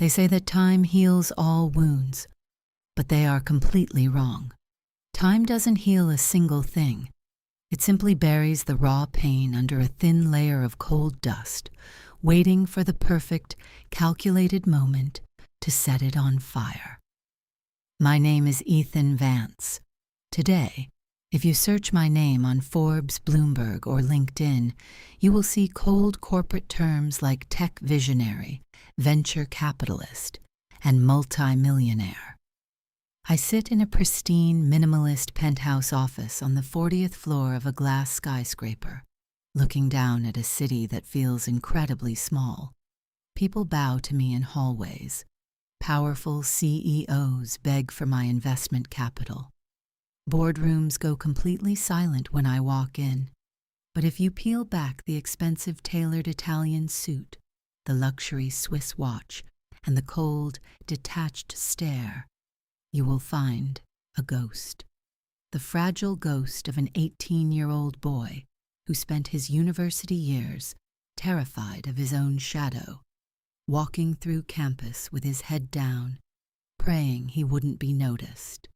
They say that time heals all wounds, but they are completely wrong. Time doesn't heal a single thing. It simply buries the raw pain under a thin layer of cold dust, waiting for the perfect, calculated moment to set it on fire. My name is Ethan Vance. Today, if you search my name on Forbes, Bloomberg, or LinkedIn, you will see cold corporate terms like tech visionary, venture capitalist, and multi-millionaire. I sit in a pristine, minimalist penthouse office on the 40th floor of a glass skyscraper, looking down at a city that feels incredibly small. People bow to me in hallways. Powerful CEOs beg for my investment capital. Boardrooms go completely silent when I walk in. But if you peel back the expensive tailored Italian suit, the luxury Swiss watch, and the cold, detached stare, you will find a ghost. The fragile ghost of an 18-year-old boy who spent his university years terrified of his own shadow, walking through campus with his head down, praying he wouldn't be noticed.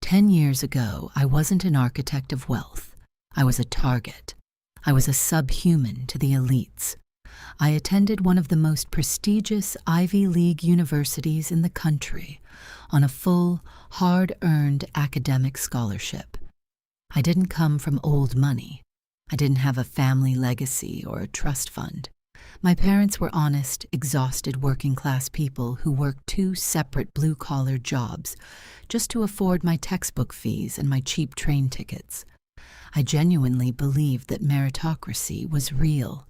10 years ago, I wasn't an architect of wealth. I was a target. I was a subhuman to the elites. I attended one of the most prestigious Ivy League universities in the country on a full, hard-earned academic scholarship. I didn't come from old money. I didn't have a family legacy or a trust fund. My parents were honest, exhausted working-class people who worked 2 separate blue-collar jobs just to afford my textbook fees and my cheap train tickets. I genuinely believed that meritocracy was real.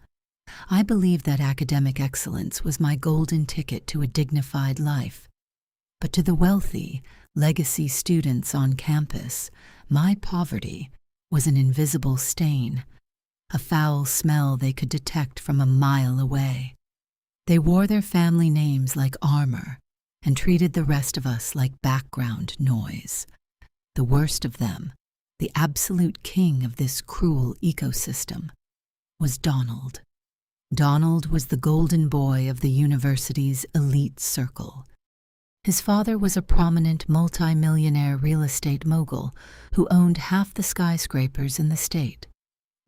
I believed that academic excellence was my golden ticket to a dignified life. But to the wealthy, legacy students on campus, my poverty was an invisible stain, a foul smell they could detect from a mile away. They wore their family names like armor and treated the rest of us like background noise. The worst of them, the absolute king of this cruel ecosystem, was Donald. Donald was the golden boy of the university's elite circle. His father was a prominent multi-millionaire real estate mogul who owned half the skyscrapers in the state.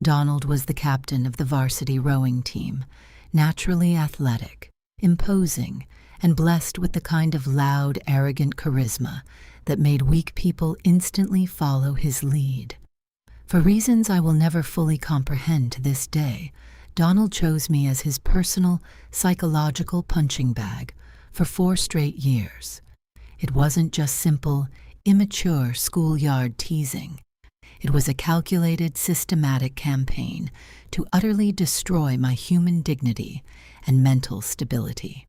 Donald was the captain of the varsity rowing team, naturally athletic, imposing, and blessed with the kind of loud, arrogant charisma that made weak people instantly follow his lead. For reasons I will never fully comprehend to this day, Donald chose me as his personal, psychological punching bag for 4 straight years. It wasn't just simple, immature schoolyard teasing. It was a calculated, systematic campaign to utterly destroy my human dignity and mental stability.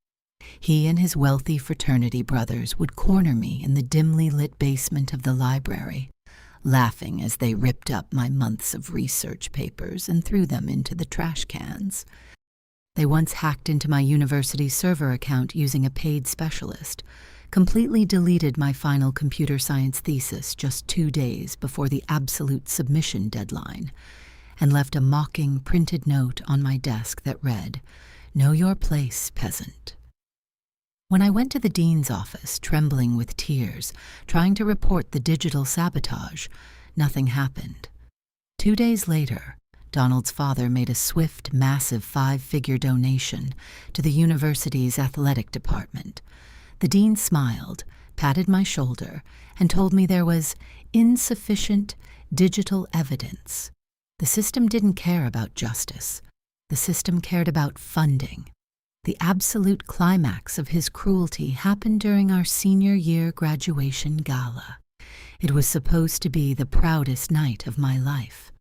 He and his wealthy fraternity brothers would corner me in the dimly lit basement of the library, laughing as they ripped up my months of research papers and threw them into the trash cans. They once hacked into my university server account using a paid specialist, completely deleted my final computer science thesis just 2 days before the absolute submission deadline, and left a mocking printed note on my desk that read, "Know your place, peasant." When I went to the dean's office, trembling with tears, trying to report the digital sabotage, nothing happened. 2 days later, Donald's father made a swift, massive 5-figure donation to the university's athletic department. The dean smiled, patted my shoulder, and told me there was insufficient digital evidence. The system didn't care about justice. The system cared about funding. The absolute climax of his cruelty happened during our senior year graduation gala. It was supposed to be the proudest night of my life.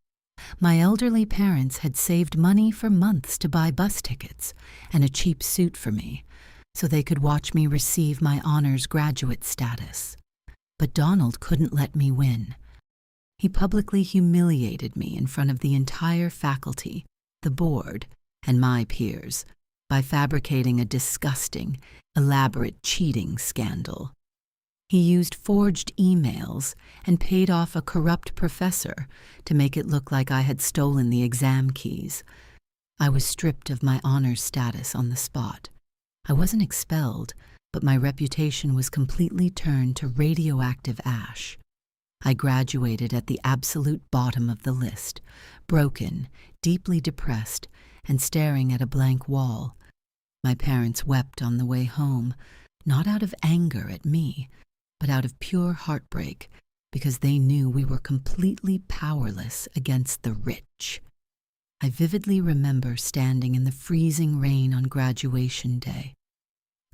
My elderly parents had saved money for months to buy bus tickets and a cheap suit for me, so they could watch me receive my honors graduate status. But Donald couldn't let me win. He publicly humiliated me in front of the entire faculty, the board, and my peers by fabricating a disgusting, elaborate cheating scandal. He used forged emails and paid off a corrupt professor to make it look like I had stolen the exam keys. I was stripped of my honors status on the spot, I wasn't expelled, but my reputation was completely turned to radioactive ash. I graduated at the absolute bottom of the list, broken, deeply depressed, and staring at a blank wall. My parents wept on the way home, not out of anger at me, but out of pure heartbreak, because they knew we were completely powerless against the rich. I vividly remember standing in the freezing rain on graduation day.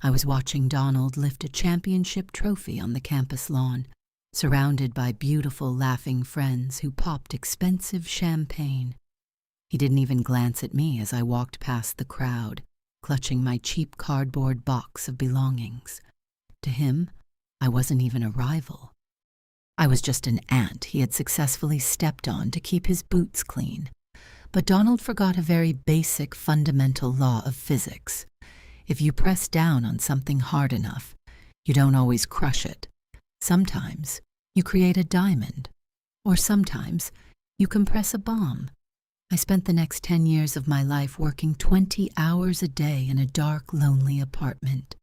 I was watching Donald lift a championship trophy on the campus lawn, surrounded by beautiful, laughing friends who popped expensive champagne. He didn't even glance at me as I walked past the crowd, clutching my cheap cardboard box of belongings. To him, I wasn't even a rival. I was just an ant he had successfully stepped on to keep his boots clean. But Donald forgot a very basic, fundamental law of physics. If you press down on something hard enough, you don't always crush it. Sometimes you create a diamond, or sometimes you compress a bomb. I spent the next 10 years of my life working 20 hours a day in a dark, lonely apartment.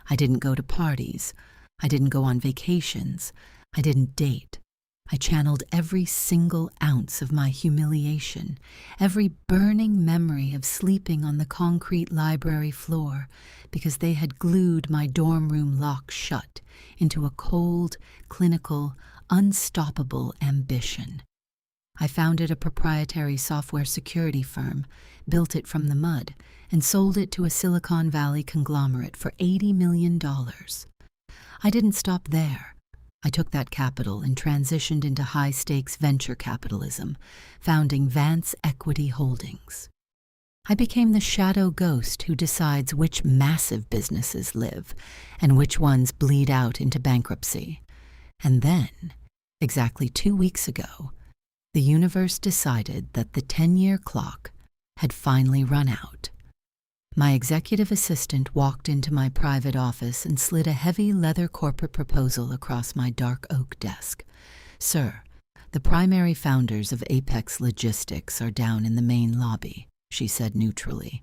I didn't go to parties. I didn't go on vacations. I didn't date. I channeled every single ounce of my humiliation, every burning memory of sleeping on the concrete library floor, because they had glued my dorm room lock shut into a cold, clinical, unstoppable ambition. I founded a proprietary software security firm, built it from the mud, and sold it to a Silicon Valley conglomerate for $80 million. I didn't stop there. I took that capital and transitioned into high-stakes venture capitalism, founding Vance Equity Holdings. I became the shadow ghost who decides which massive businesses live and which ones bleed out into bankruptcy. And then, exactly 2 weeks ago, the universe decided that the 10-year clock had finally run out. My executive assistant walked into my private office and slid a heavy leather corporate proposal across my dark oak desk. "Sir, the primary founders of Apex Logistics are down in the main lobby," she said neutrally.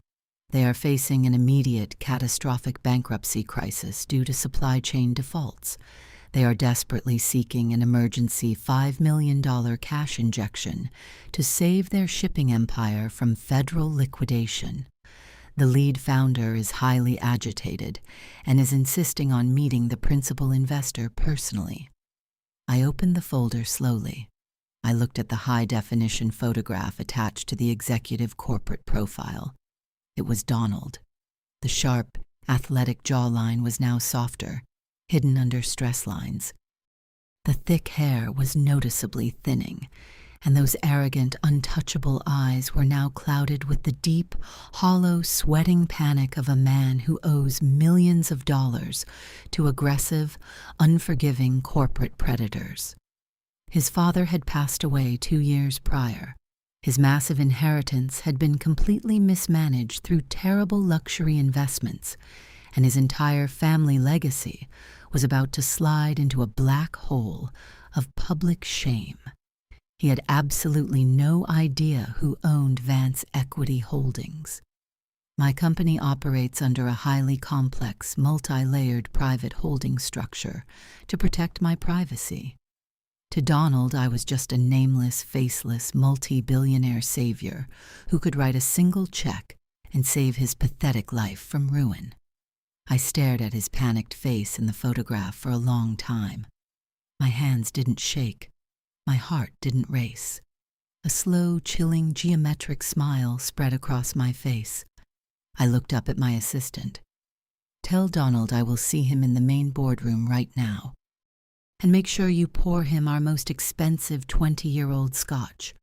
"They are facing an immediate, catastrophic bankruptcy crisis due to supply chain defaults. They are desperately seeking an emergency $5 million cash injection to save their shipping empire from federal liquidation. The lead founder is highly agitated and is insisting on meeting the principal investor personally." I opened the folder slowly. I looked at the high-definition photograph attached to the executive corporate profile. It was Donald. The sharp, athletic jawline was now softer, hidden under stress lines. The thick hair was noticeably thinning, and those arrogant, untouchable eyes were now clouded with the deep, hollow, sweating panic of a man who owes millions of dollars to aggressive, unforgiving corporate predators. His father had passed away 2 years prior. His massive inheritance had been completely mismanaged through terrible luxury investments, and his entire family legacy was about to slide into a black hole of public shame. He had absolutely no idea who owned Vance Equity Holdings. My company operates under a highly complex, multi-layered private holding structure to protect my privacy. To Donald, I was just a nameless, faceless, multi-billionaire savior who could write a single check and save his pathetic life from ruin. I stared at his panicked face in the photograph for a long time. My hands didn't shake. My heart didn't race. A slow, chilling, geometric smile spread across my face. I looked up at my assistant. "Tell Donald I will see him in the main boardroom right now. And make sure you pour him our most expensive 20-year-old scotch.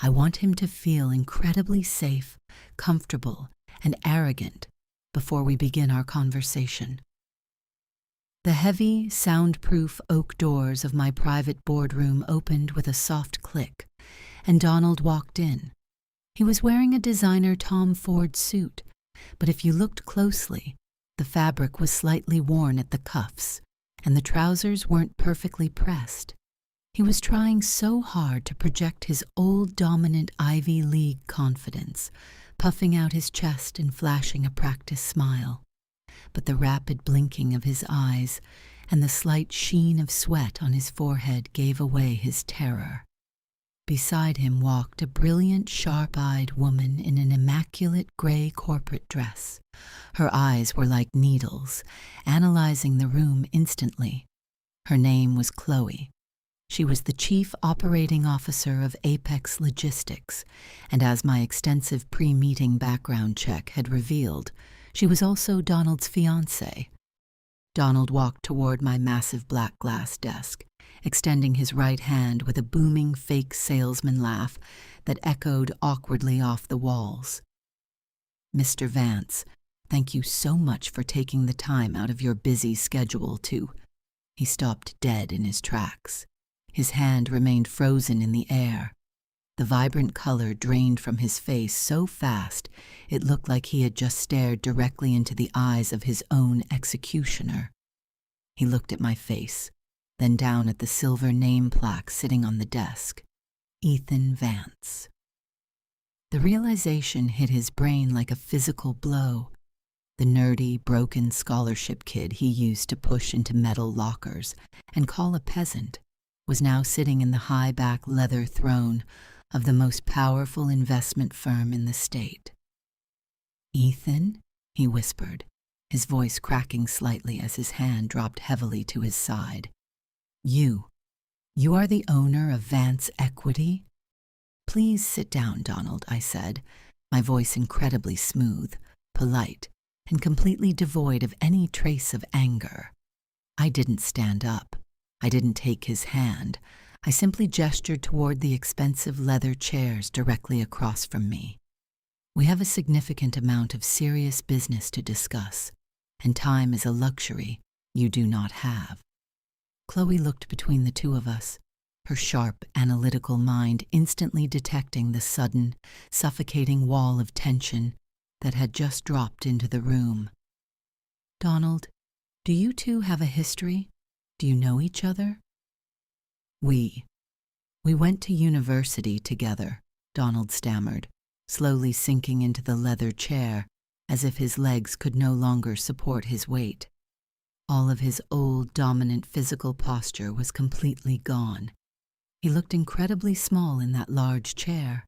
I want him to feel incredibly safe, comfortable, and arrogant before we begin our conversation." The heavy, soundproof oak doors of my private boardroom opened with a soft click, and Donald walked in. He was wearing a designer Tom Ford suit, but if you looked closely, the fabric was slightly worn at the cuffs, and the trousers weren't perfectly pressed. He was trying so hard to project his old dominant Ivy League confidence, puffing out his chest and flashing a practiced smile. but the rapid blinking of his eyes and the slight sheen of sweat on his forehead gave away his terror. Beside him walked a brilliant, sharp-eyed woman in an immaculate gray corporate dress. Her eyes were like needles, analyzing the room instantly. Her name was Chloe. She was the chief operating officer of Apex Logistics, and as my extensive pre-meeting background check had revealed, she was also Donald's fiancé. Donald walked toward my massive black glass desk, extending his right hand with a booming fake salesman laugh that echoed awkwardly off the walls. "Mr. Vance, thank you so much for taking the time out of your busy schedule to—" He stopped dead in his tracks. His hand remained frozen in the air. The vibrant color drained from his face so fast it looked like he had just stared directly into the eyes of his own executioner. He looked at my face, then down at the silver name plaque sitting on the desk. Ethan Vance. The realization hit his brain like a physical blow. The nerdy, broken scholarship kid he used to push into metal lockers and call a peasant was now sitting in the high-back leather throne of the most powerful investment firm in the state. "Ethan?" he whispered, his voice cracking slightly as his hand dropped heavily to his side. You are the owner of Vance Equity?" "Please sit down, Donald," I said, my voice incredibly smooth, polite, and completely devoid of any trace of anger. I didn't stand up. I didn't take his hand. I simply gestured toward the expensive leather chairs directly across from me. "We have a significant amount of serious business to discuss, and time is a luxury you do not have." Chloe looked between the two of us, her sharp, analytical mind instantly detecting the sudden, suffocating wall of tension that had just dropped into the room. "Donald, do you two have a history? Do you know each other?" We went to university together," Donald stammered, slowly sinking into the leather chair as if his legs could no longer support his weight. All of his old, dominant physical posture was completely gone. He looked incredibly small in that large chair.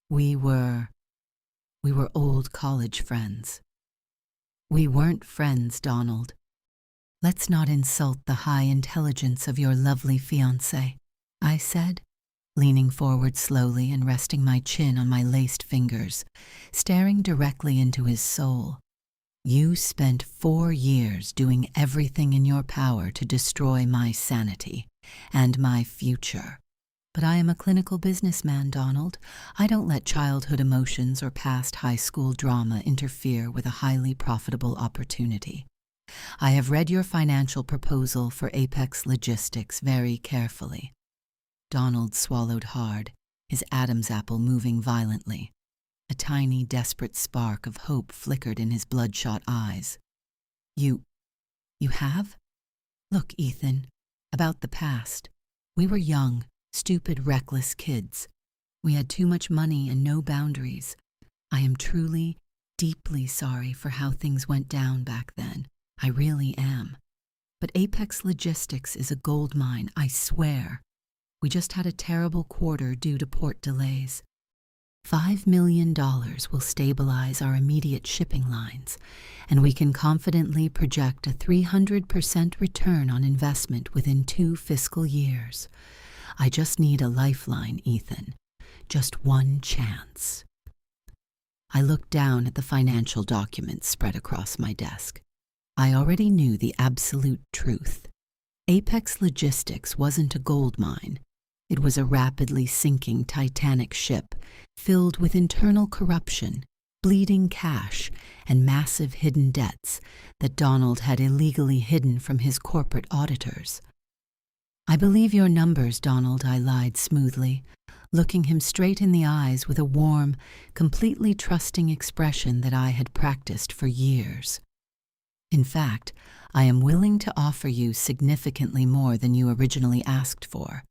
We were old college friends." "We weren't friends, Donald. Let's not insult the high intelligence of your lovely fiancé," I said, leaning forward slowly and resting my chin on my laced fingers, staring directly into his soul. "You spent 4 years doing everything in your power to destroy my sanity and my future. But I am a clinical businessman, Donald. I don't let childhood emotions or past high school drama interfere with a highly profitable opportunity. I have read your financial proposal for Apex Logistics very carefully." Donald swallowed hard, his Adam's apple moving violently. A tiny, desperate spark of hope flickered in his bloodshot eyes. You have? Look, Ethan, about the past. We were young, stupid, reckless kids. We had too much money and no boundaries. I am truly, deeply sorry for how things went down back then. I really am. But Apex Logistics is a gold mine, I swear. We just had a terrible quarter due to port delays. $5 million will stabilize our immediate shipping lines, and we can confidently project a 300% return on investment within 2 fiscal years. I just need a lifeline, Ethan. Just one chance. I looked down at the financial documents spread across my desk. I already knew the absolute truth. Apex Logistics wasn't a gold mine. It was a rapidly sinking Titanic ship filled with internal corruption, bleeding cash, and massive hidden debts that Donald had illegally hidden from his corporate auditors. "I believe your numbers, Donald," I lied smoothly, looking him straight in the eyes with a warm, completely trusting expression that I had practiced for years. "In fact, I am willing to offer you significantly more than you originally asked for.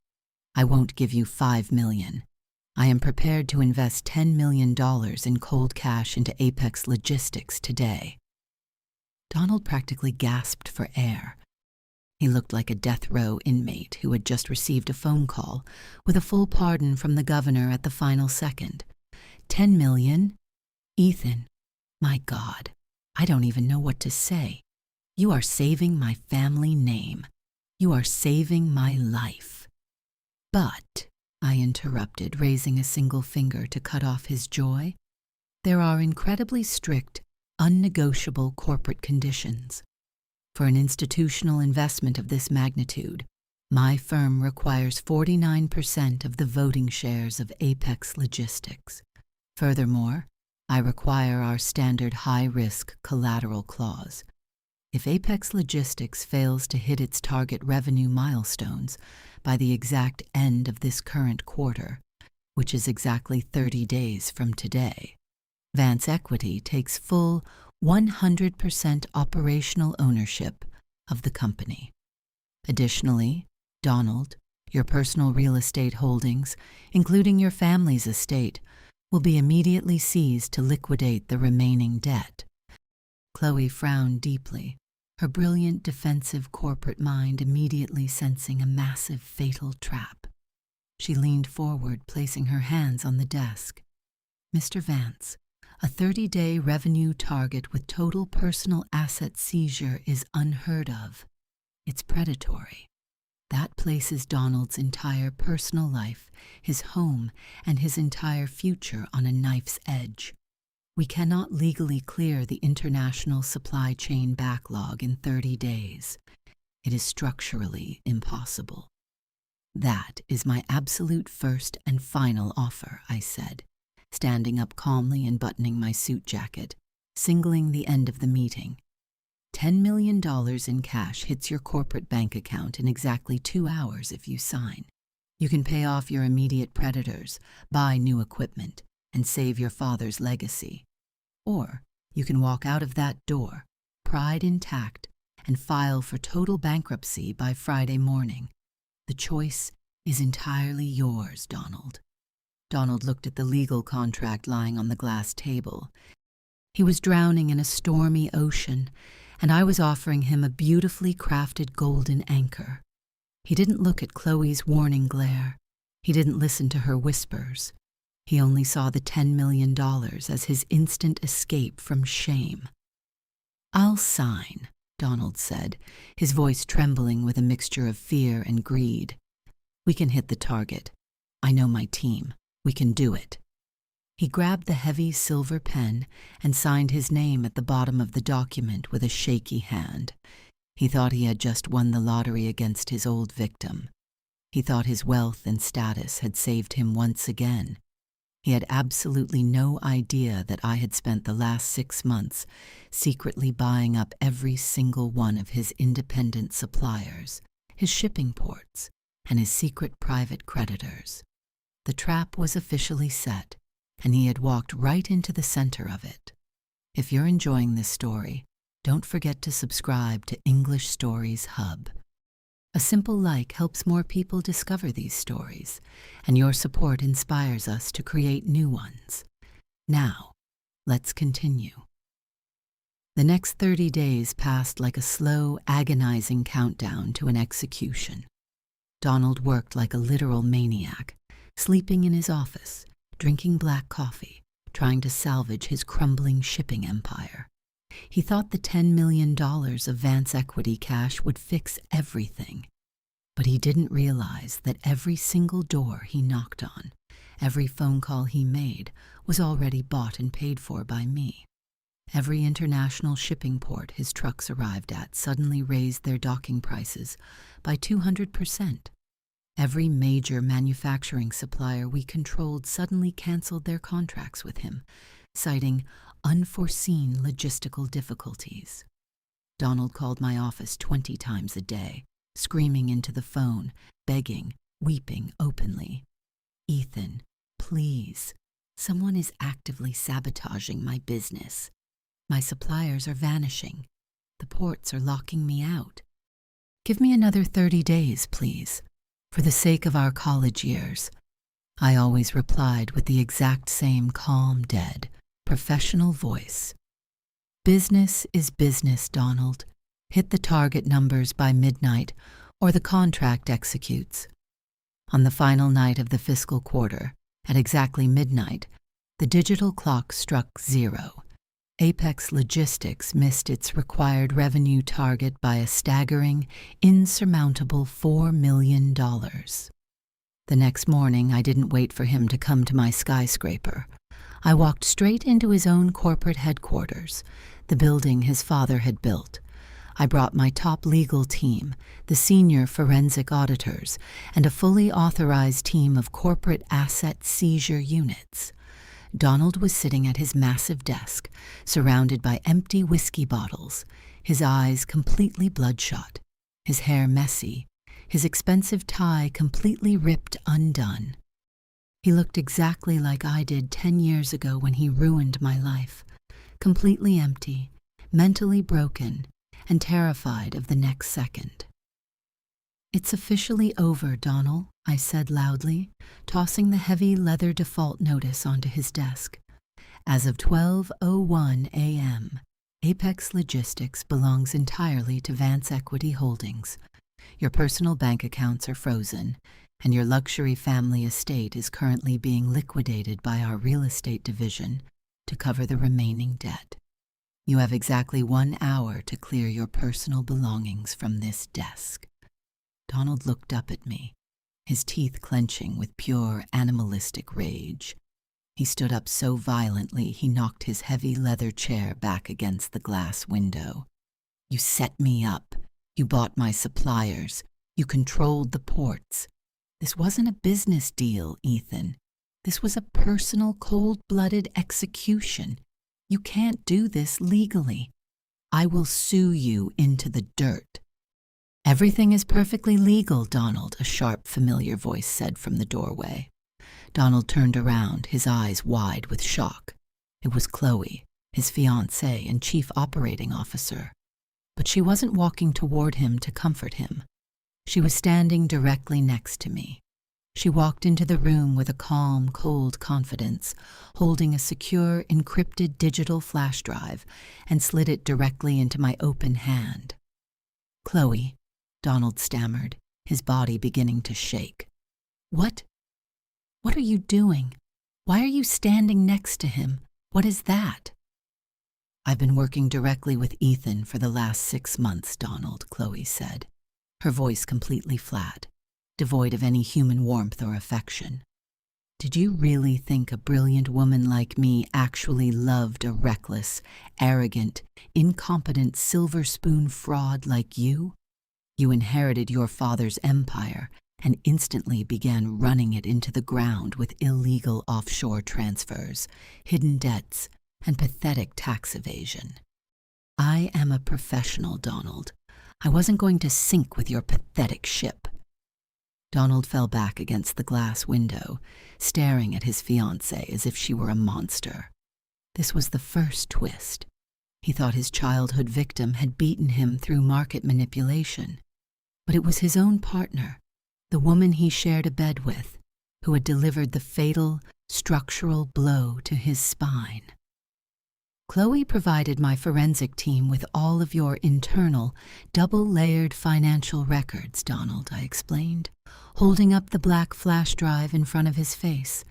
I won't give you $5 million. I am prepared to invest $10 million in cold cash into Apex Logistics today." Donald practically gasped for air. He looked like a death row inmate who had just received a phone call with a full pardon from the governor at the final second. 10 million? Ethan, my God, I don't even know what to say. You are saving my family name. You are saving my life. But, I interrupted, raising a single finger to cut off his joy, there are incredibly strict, unnegotiable corporate conditions. For an institutional investment of this magnitude, my firm requires 49% of the voting shares of Apex Logistics. Furthermore, I require our standard high-risk collateral clause. If Apex Logistics fails to hit its target revenue milestones by the exact end of this current quarter, which is exactly 30 days from today, Vance Equity takes full 100% operational ownership of the company. Additionally, Donald, your personal real estate holdings, including your family's estate, will be immediately seized to liquidate the remaining debt. Chloe frowned deeply, her brilliant defensive corporate mind immediately sensing a massive fatal trap. She leaned forward, placing her hands on the desk. Mr. Vance, a 30-day revenue target with total personal asset seizure is unheard of. It's predatory. That places Donald's entire personal life, his home, and his entire future on a knife's edge. We cannot legally clear the international supply chain backlog in 30 days. It is structurally impossible. That is my absolute first and final offer, I said, standing up calmly and buttoning my suit jacket, singling the end of the meeting. $10 million in cash hits your corporate bank account in exactly 2 hours if you sign. You can pay off your immediate creditors, buy new equipment, and save your father's legacy. Or you can walk out of that door, pride intact, and file for total bankruptcy by Friday morning. The choice is entirely yours, Donald. Donald looked at the legal contract lying on the glass table. He was drowning in a stormy ocean, and I was offering him a beautifully crafted golden anchor. He didn't look at Chloe's warning glare. He didn't listen to her whispers. He only saw the $10 million as his instant escape from shame. I'll sign, Donald said, his voice trembling with a mixture of fear and greed. We can hit the target. I know my team. We can do it. He grabbed the heavy silver pen and signed his name at the bottom of the document with a shaky hand. He thought he had just won the lottery against his old victim. He thought his wealth and status had saved him once again. He had absolutely no idea that I had spent the last 6 months secretly buying up every single one of his independent suppliers, his shipping ports, and his secret private creditors. The trap was officially set, and he had walked right into the center of it. If you're enjoying this story, don't forget to subscribe to English Stories Hub. A simple like helps more people discover these stories, and your support inspires us to create new ones. Now, let's continue. The next 30 days passed like a slow, agonizing countdown to an execution. Donald worked like a literal maniac, sleeping in his office, drinking black coffee, trying to salvage his crumbling shipping empire. He thought the $10 million of Vance Equity cash would fix everything. But he didn't realize that every single door he knocked on, every phone call he made, was already bought and paid for by me. Every international shipping port his trucks arrived at suddenly raised their docking prices by 200%. Every major manufacturing supplier we controlled suddenly canceled their contracts with him, citing unforeseen logistical difficulties. Donald called my office 20 times a day, screaming into the phone, begging, weeping openly. Ethan, please, someone is actively sabotaging my business. My suppliers are vanishing. The ports are locking me out. Give me another 30 days, please. For the sake of our college years. I always replied with the exact same calm, dead, professional voice. Business is business, Donald. Hit the target numbers by midnight, or the contract executes. On the final night of the fiscal quarter, at exactly midnight, the digital clock struck 0. Apex Logistics missed its required revenue target by a staggering, insurmountable $4 million. The next morning, I didn't wait for him to come to my skyscraper. I walked straight into his own corporate headquarters, the building his father had built. I brought my top legal team, the senior forensic auditors, and a fully authorized team of corporate asset seizure units. Donald was sitting at his massive desk, surrounded by empty whiskey bottles, his eyes completely bloodshot, his hair messy, his expensive tie completely ripped undone. He looked exactly like I did 10 years ago when he ruined my life, completely empty, mentally broken, and terrified of the next second. "It's officially over, Donald," I said loudly, tossing the heavy leather default notice onto his desk. "As of 12:01 a.m., Apex Logistics belongs entirely to Vance Equity Holdings. Your personal bank accounts are frozen, and your luxury family estate is currently being liquidated by our real estate division to cover the remaining debt. You have exactly 1 hour to clear your personal belongings from this desk." Donald looked up at me, his teeth clenching with pure animalistic rage. He stood up so violently he knocked his heavy leather chair back against the glass window. "You set me up. You bought my suppliers. You controlled the ports. This wasn't a business deal, Ethan. This was a personal, cold-blooded execution. You can't do this legally. I will sue you into the dirt." "Everything is perfectly legal, Donald," a sharp, familiar voice said from the doorway. Donald turned around, his eyes wide with shock. It was Chloe, his fiancé and chief operating officer. But she wasn't walking toward him to comfort him. She was standing directly next to me. She walked into the room with a calm, cold confidence, holding a secure, encrypted digital flash drive, and slid it directly into my open hand. "Chloe," Donald stammered, his body beginning to shake. What are you doing? Why are you standing next to him? What is that?" "I've been working directly with Ethan for the last 6 months, Donald," Chloe said, her voice completely flat, devoid of any human warmth or affection. "Did you really think a brilliant woman like me actually loved a reckless, arrogant, incompetent silver spoon fraud like you? You inherited your father's empire and instantly began running it into the ground with illegal offshore transfers, hidden debts, and pathetic tax evasion. I am a professional, Donald. I wasn't going to sink with your pathetic ship." Donald fell back against the glass window, staring at his fiancée as if she were a monster. This was the first twist. He thought his childhood victim had beaten him through market manipulation. But it was his own partner, the woman he shared a bed with, who had delivered the fatal, structural blow to his spine. "Chloe provided my forensic team with all of your internal, double-layered financial records, Donald," I explained, holding up the black flash drive in front of his face.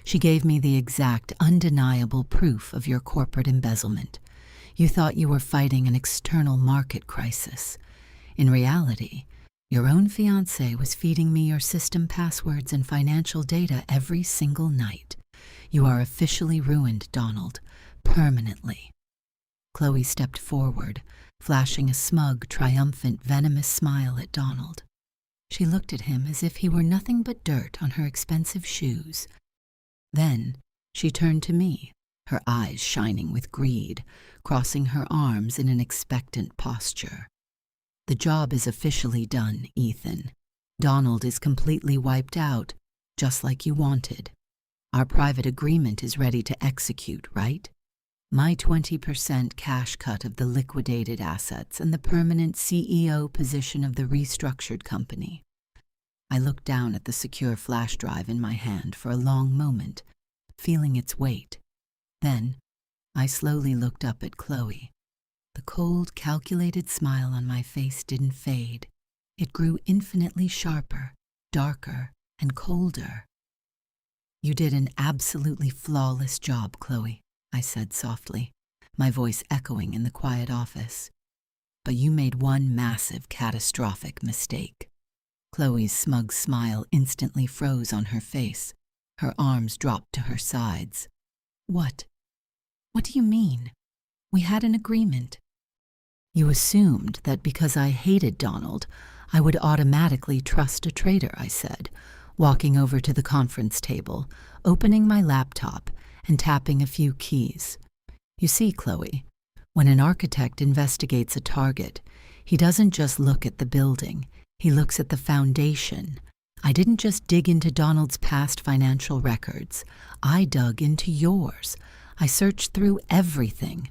"She gave me the exact, undeniable proof of your corporate embezzlement. You thought you were fighting an external market crisis. In reality, your own fiancé was feeding me your system passwords and financial data every single night. You are officially ruined, Donald. Permanently." Chloe stepped forward, flashing a smug, triumphant, venomous smile at Donald. She looked at him as if he were nothing but dirt on her expensive shoes. Then she turned to me, her eyes shining with greed, crossing her arms in an expectant posture. "The job is officially done, Ethan. Donald is completely wiped out, just like you wanted. Our private agreement is ready to execute, right? My 20% cash cut of the liquidated assets and the permanent CEO position of the restructured company." I looked down at the secure flash drive in my hand for a long moment, feeling its weight. Then I slowly looked up at Chloe, The cold, calculated smile on my face didn't fade. It grew infinitely sharper, darker, and colder. "You did an absolutely flawless job, Chloe," I said softly, my voice echoing in the quiet office. "But you made one massive, catastrophic mistake." Chloe's smug smile instantly froze on her face. Her arms dropped to her sides. "What? What do you mean? We had an agreement." "You assumed that because I hated Donald, I would automatically trust a traitor," I said, walking over to the conference table, opening my laptop, and tapping a few keys. "You see, Chloe, when an architect investigates a target, he doesn't just look at the building, he looks at the foundation. I didn't just dig into Donald's past financial records. I dug into yours. I searched through everything."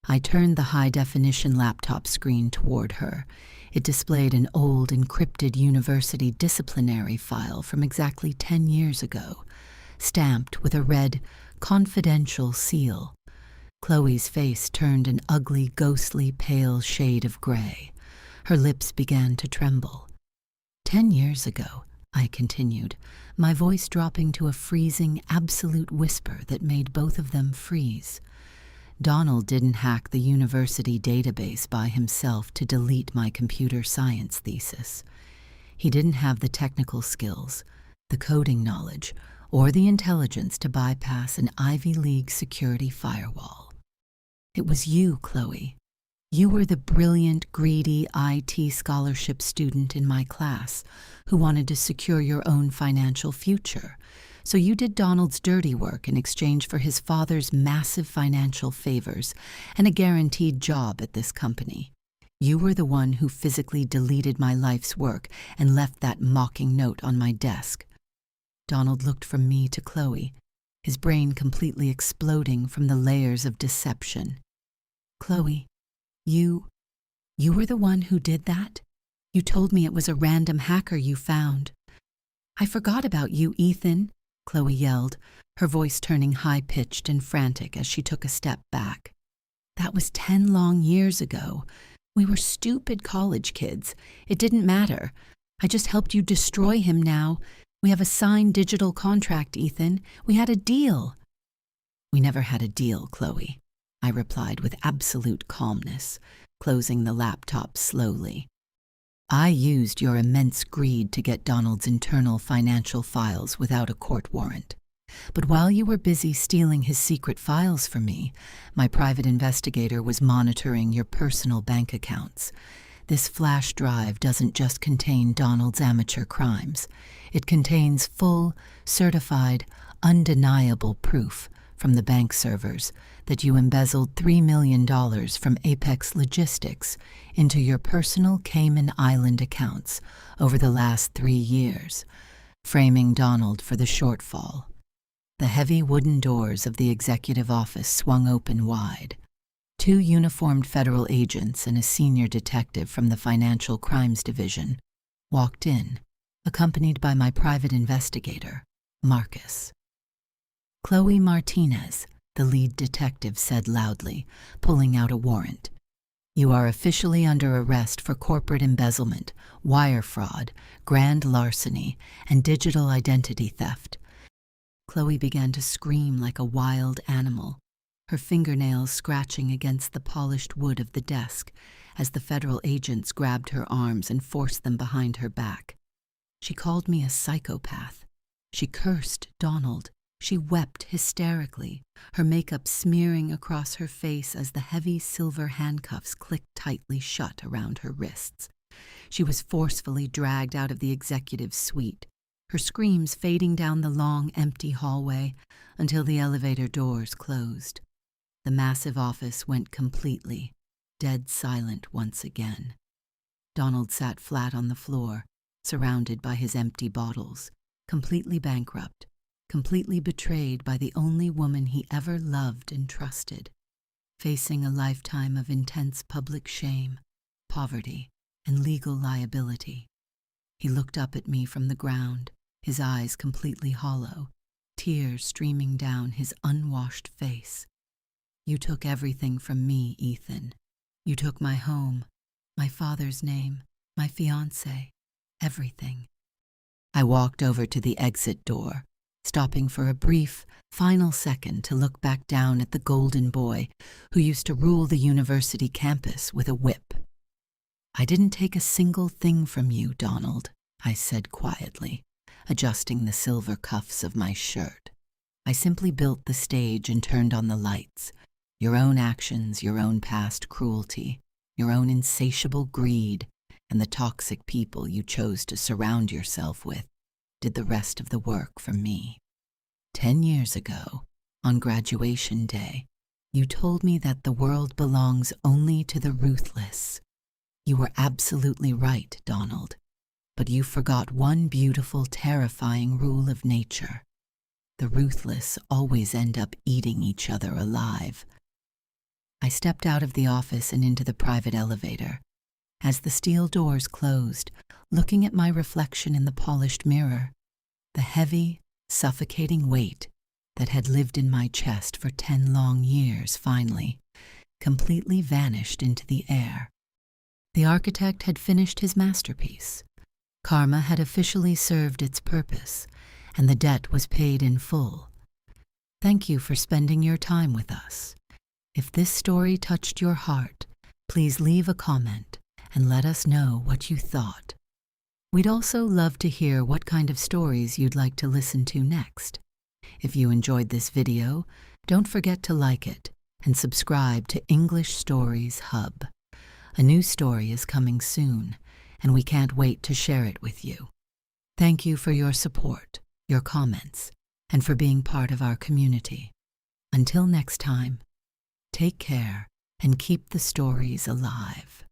I turned the high-definition laptop screen toward her. It displayed an old, encrypted university disciplinary file from exactly 10 years ago, stamped with a red, confidential seal. Chloe's face turned an ugly, ghostly, pale shade of gray. Her lips began to tremble. 10 years ago," I continued, my voice dropping to a freezing, absolute whisper that made both of them freeze. "Donald didn't hack the university database by himself to delete my computer science thesis. He didn't have the technical skills, the coding knowledge, or the intelligence to bypass an Ivy League security firewall. It was you, Chloe. You were the brilliant, greedy IT scholarship student in my class who wanted to secure your own financial future. So you did Donald's dirty work in exchange for his father's massive financial favors and a guaranteed job at this company. You were the one who physically deleted my life's work and left that mocking note on my desk." Donald looked from me to Chloe, his brain completely exploding from the layers of deception. "Chloe, you were the one who did that? You told me it was a random hacker you found." "I forgot about you, Ethan," Chloe yelled, her voice turning high-pitched and frantic as she took a step back. "That was 10 long years ago. We were stupid college kids. It didn't matter. I just helped you destroy him now. We have a signed digital contract, Ethan. We had a deal." "We never had a deal, Chloe," I replied with absolute calmness, closing the laptop slowly. "I used your immense greed to get Donald's internal financial files without a court warrant. But while you were busy stealing his secret files from me, my private investigator was monitoring your personal bank accounts. This flash drive doesn't just contain Donald's amateur crimes. It contains full, certified, undeniable proof from the bank servers that you embezzled $3 million from Apex Logistics into your personal Cayman Island accounts over the last 3 years, framing Donald for the shortfall." The heavy wooden doors of the executive office swung open wide. 2 uniformed federal agents and a senior detective from the Financial Crimes Division walked in, accompanied by my private investigator, Marcus. "Chloe Martinez," the lead detective said loudly, pulling out a warrant. "You are officially under arrest for corporate embezzlement, wire fraud, grand larceny, and digital identity theft." Chloe began to scream like a wild animal, her fingernails scratching against the polished wood of the desk as the federal agents grabbed her arms and forced them behind her back. She called me a psychopath. She cursed Donald. She wept hysterically, her makeup smearing across her face as the heavy silver handcuffs clicked tightly shut around her wrists. She was forcefully dragged out of the executive's suite, her screams fading down the long, empty hallway until the elevator doors closed. The massive office went completely, dead silent once again. Donald sat flat on the floor, surrounded by his empty bottles, completely bankrupt, completely betrayed by the only woman he ever loved and trusted, facing a lifetime of intense public shame, poverty, and legal liability. He looked up at me from the ground, his eyes completely hollow, tears streaming down his unwashed face. "You took everything from me, Ethan. You took my home, my father's name, my fiancé, everything. I walked over to the exit door, stopping for a brief, final second to look back down at the golden boy who used to rule the university campus with a whip. I didn't take a single thing from you, Donald, I said quietly, adjusting the silver cuffs of my shirt. I simply built the stage and turned on the lights. Your own actions, your own past cruelty, your own insatiable greed, and the toxic people you chose to surround yourself with did the rest of the work for me. 10 years ago, on graduation day, you told me that the world belongs only to the ruthless. You were absolutely right, Donald, but you forgot one beautiful, terrifying rule of nature. The ruthless always end up eating each other alive. I stepped out of the office and into the private elevator. As the steel doors closed, looking at my reflection in the polished mirror, the heavy, suffocating weight that had lived in my chest for 10 long years finally, completely vanished into the air. The architect had finished his masterpiece. Karma had officially served its purpose, and the debt was paid in full. Thank you for spending your time with us. If this story touched your heart, please leave a comment and let us know what you thought. We'd also love to hear what kind of stories you'd like to listen to next. If you enjoyed this video, don't forget to like it and subscribe to English Stories Hub. A new story is coming soon, and we can't wait to share it with you. Thank you for your support, your comments, and for being part of our community. Until next time, take care and keep the stories alive.